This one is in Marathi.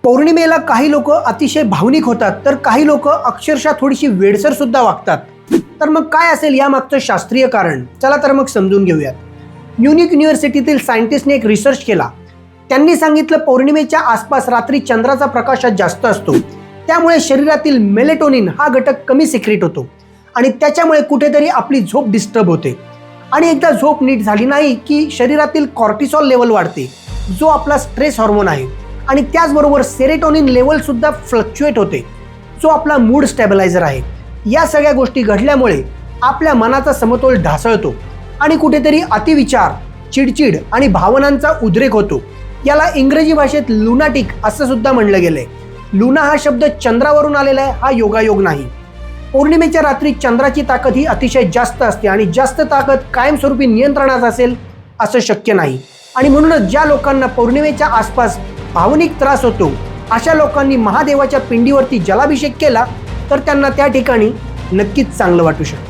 पौर्णिमेला काही लोक अतिशय भावनिक होतात, तर काही लोक अक्षरशः थोडीशी वेडसर सुद्धा वागतात. तर मग काय असेल यामागचं शास्त्रीय कारण? चला तर मग समजून घेऊयात. म्युनिक युनिव्हर्सिटीतील सायंटिस्टने एक रिसर्च केला. त्यांनी सांगितलं पौर्णिमेच्या आसपास रात्री चंद्राचा प्रकाश जास्त असतो, त्यामुळे शरीरातील मेलेटोनिन हा घटक कमी सिक्रेट होतो आणि त्याच्यामुळे कुठेतरी आपली झोप डिस्टर्ब होते. आणि एकदा झोप नीट झाली नाही की शरीरातील कॉर्टिसॉल लेवल वाढते, जो आपला स्ट्रेस हॉर्मोन आहे. आणि त्याचबरोबर सेरोटोनिन लेवल सुद्धा फ्लक्च्युएट होते, जो आपला मूड स्टॅबिलायझर आहे. या सगळ्या गोष्टी घडल्यामुळे आपल्या मनाचा समतोल ढासळतो आणि कुठेतरी अतिविचार, चिडचिड आणि भावनांचा उद्रेक होतो. याला इंग्रजी भाषेत लुनाटिक असं सुद्धा म्हणलं गेलंय. लुना हा शब्द चंद्रावरून आलेला आहे, हा योगायोग नाही. पौर्णिमेच्या रात्री चंद्राची ताकद ही अतिशय जास्त असते आणि जास्त ताकद कायमस्वरूपी नियंत्रणात असेल असं शक्य नाही. आणि म्हणूनच ज्या लोकांना पौर्णिमेच्या आसपास भावनिक त्रास होतो, अशा लोकांनी महादेवाच्या पिंडीवरती जलाभिषेक केला तर त्यांना त्या ठिकाणी नक्कीच चांगलं वाटू शकतं.